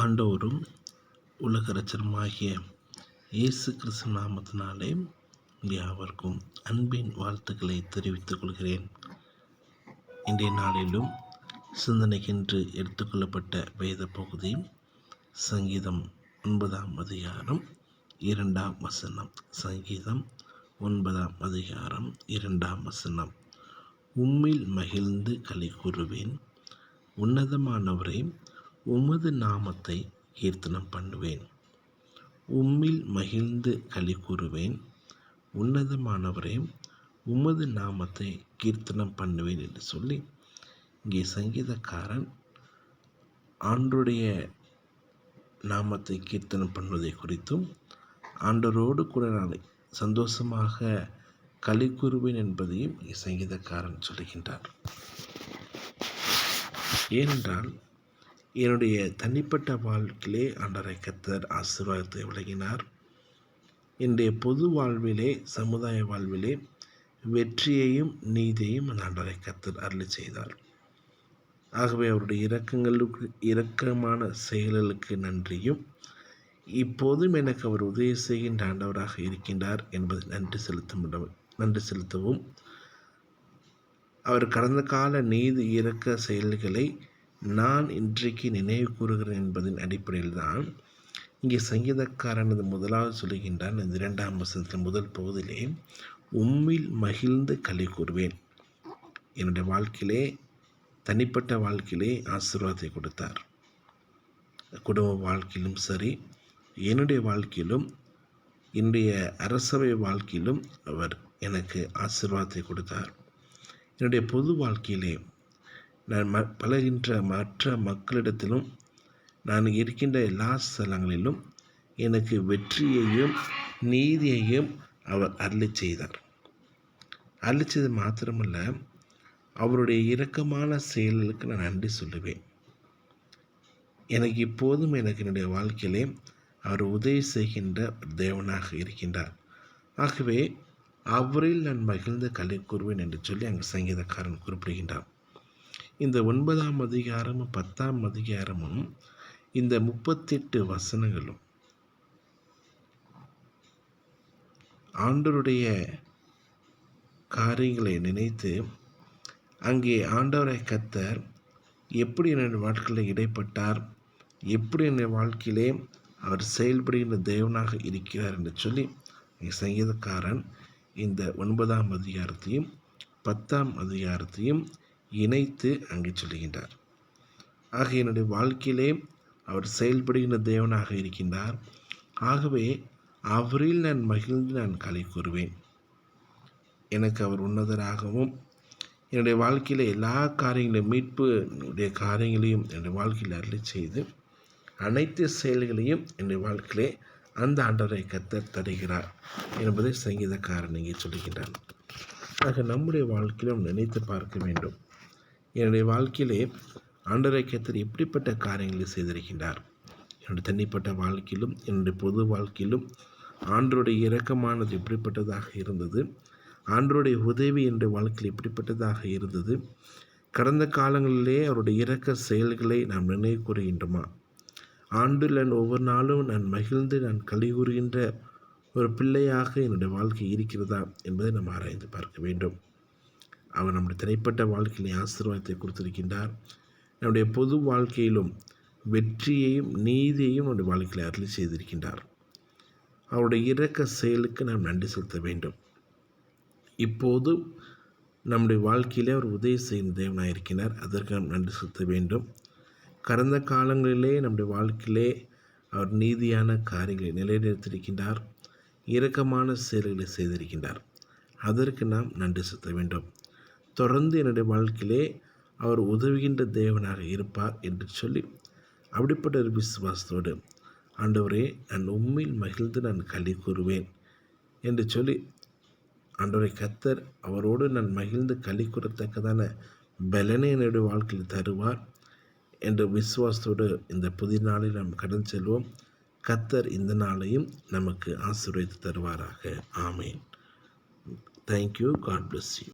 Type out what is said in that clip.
ஆண்டவரும் உலக இரட்சகருமாகிய இயேசு கிறிஸ்து நாமத்தினாலே யாவருக்கும் அன்பின் வாழ்த்துக்களை தெரிவித்துக் கொள்கிறேன். இன்றைய நாளிலும் சிந்தனைக்கென்று எடுத்துக்கொள்ளப்பட்ட வேத பகுதி சங்கீதம் 9ஆம் அதிகாரம் 2ஆம் வசனம். சங்கீதம் 9ஆம் அதிகாரம் 2ஆம் வசனம். உம்மில் மகிழ்ந்து களி கூறுவேன், உன்னதமானவரே உமது நாமத்தை கீர்த்தனம் பண்ணுவேன். உம்மில் மகிழ்ந்து களி கூறுவேன், உன்னதமானவரே உமது நாமத்தை கீர்த்தனம் பண்ணுவேன் என்று சொல்லி இங்கே சங்கீதக்காரன் ஆண்டருடைய நாமத்தை கீர்த்தனம் பண்ணுவதை குறித்தும் ஆண்டரோடு கூட நான் சந்தோஷமாக களி கூறுவேன் என்பதையும் சங்கீதக்காரன் சொல்லுகின்றார். ஏனென்றால் என்னுடைய தனிப்பட்ட வாழ்க்கையிலே ஆண்டவரை கர்த்தர் ஆசீர்வாதத்தை வழங்கினார். என்னுடைய பொது வாழ்விலே, சமுதாய வாழ்விலே வெற்றியையும் நீதியையும் அந்த ஆண்டவரை கர்த்தர் அருளி செய்தார். ஆகவே அவருடைய இரக்கமான செயல்களுக்கு நன்றியும், இப்போதும் எனக்கு அவர் உதவி செய்கின்ற ஆண்டவராக இருக்கின்றார் என்பதை நன்றி செலுத்தவும், அவர் கடந்த கால நீதி இரக்க செயல்களை நான் இன்றைக்கு நினைவு கூறுகிறேன் என்பதன் அடிப்படையில் தான் இங்கே சங்கீதக்காரன் முதலாவது சொல்லுகின்றான். இந்த 2ஆம் வசனத்தின் முதல் பகுதியிலே உம்மில் மகிழ்ந்து களி கூறுவேன். என்னுடைய வாழ்க்கையிலே, தனிப்பட்ட வாழ்க்கையிலே ஆசீர்வாதத்தை கொடுத்தார். குடும்ப வாழ்க்கையிலும் சரி, என்னுடைய வாழ்க்கையிலும், என்னுடைய அரசவை வாழ்க்கையிலும் அவர் எனக்கு ஆசீர்வாதத்தை கொடுத்தார். என்னுடைய பொது வாழ்க்கையிலே நான் பழகின்ற மற்ற மக்களிடத்திலும், நான் இருக்கின்ற எல்லா ஸ்தலங்களிலும் எனக்கு வெற்றியையும் நீதியையும் அவர் அருளி செய்தார். அருளி செய்தது மாத்திரமல்ல, அவருடைய இரக்கமான செயல்களுக்கு நான் நன்றி சொல்லுவேன். எனக்கு இப்போதும் என்னுடைய வாழ்க்கையிலே அவர் உதவி செய்கின்ற தேவனாக இருக்கின்றார். ஆகவே அவரில் நான் மகிழ்ந்து களி கூறுவேன் என்று சொல்லி அங்கு சங்கீதக்காரன் குறிப்பிடுகின்றார். இந்த 9ஆம் அதிகாரமும் 10ஆம் அதிகாரமும் இந்த 38 வசனங்களும் ஆண்டவருடைய காரியங்களை நினைத்து அங்கே ஆண்டவரை கர்த்தர் எப்படி என்னுடைய வாழ்க்கையில் இடைப்பட்டார், எப்படி என்னுடைய வாழ்க்கையிலே அவர் செயல்படுகின்ற தேவனாக இருக்கிறார் என்று சொல்லி சங்கீதக்காரன் இந்த 9ஆம் அதிகாரத்தையும் 10ஆம் அதிகாரத்தையும் இணைத்து அங்கே சொல்லுகின்றார். ஆக என்னுடைய வாழ்க்கையிலே அவர் செயல்படுகின்ற தேவனாக இருக்கின்றார். ஆகவே அவரில் நான் மகிழ்ந்து நான் களி கூறுவேன். எனக்கு அவர் உன்னதராகவும், என்னுடைய வாழ்க்கையில் எல்லா காரியங்களையும், மீட்புடைய காரியங்களையும் என்னுடைய வாழ்க்கையில் அருளி செய்து அனைத்து செயல்களையும் என்னுடைய வாழ்க்கையிலே அந்த ஆண்டவரை கர்த்தர் தருகிறார் என்பதை சங்கீதக்காரன் இங்கே சொல்லுகின்றார். ஆக நம்முடைய வாழ்க்கையிலும் நினைத்து பார்க்க வேண்டும், என்னுடைய வாழ்க்கையிலே ஆண்டவரை கர்த்தர் எப்படிப்பட்ட காரியங்களை செய்திருக்கின்றார். என்னுடைய தனிப்பட்ட வாழ்க்கையிலும், என்னுடைய பொது வாழ்க்கையிலும் ஆண்டவருடைய இரக்கமானது எப்படிப்பட்டதாக இருந்தது, ஆண்டவருடைய உதவி என்னுடைய வாழ்க்கையில் எப்படிப்பட்டதாக இருந்தது, கடந்த காலங்களிலே அவருடைய இரக்க செயல்களை நாம் நினைவு கூறுகின்றோமா, ஆண்டில் ஒவ்வொரு நாளும் நான் மகிழ்ந்து நான் களி கூறுகின்ற ஒரு பிள்ளையாக என்னுடைய வாழ்க்கை இருக்கிறதா என்பதை நாம் ஆராய்ந்து பார்க்க வேண்டும். அவர் நம்முடைய தனிப்பட்ட வாழ்க்கையிலே ஆசீர்வாதத்தை கொடுத்திருக்கின்றார். நம்முடைய பொது வாழ்க்கையிலும் வெற்றியையும் நீதியையும் நம்முடைய வாழ்க்கையில் அருளி செய்திருக்கின்றார். அவருடைய இரக்க செயலுக்கு நாம் நன்றி செலுத்த வேண்டும். இப்போது நம்முடைய வாழ்க்கையிலே அவர் உதவி செய்யும் தேவனாக இருக்கிறார். அதற்கு நாம் நன்றி செலுத்த வேண்டும். கடந்த காலங்களிலே நம்முடைய வாழ்க்கையிலே அவர் நீதியான காரியங்களை நிலைநிறுத்தியிருக்கின்றார். இரக்கமான செயல்களை செய்திருக்கின்றார். அதற்கு நாம் நன்றி செலுத்த வேண்டும். தொடர்ந்து என்னுடைய வாழ்க்கையிலே அவர் உதவுகின்ற தேவனாக இருப்பார் என்று சொல்லி அப்படிப்பட்ட ஒரு விசுவாசத்தோடு, ஆண்டவரே நான் உம்மில் மகிழ்ந்து நான் களி கூறுவேன் என்று சொல்லி ஆண்டவரை கர்த்தர் அவரோடு நான் மகிழ்ந்து களி கூறத்தக்கதான பலனை என்னுடைய வாழ்க்கையில் தருவார் என்ற விசுவாசத்தோடு இந்த புதிய நாளில் நாம் கடந்து செல்வோம். கர்த்தர் இந்த நாளையும் நமக்கு ஆசீர்வதித்து தருவாராக. ஆமேன். தேங்க்யூ. God bless you.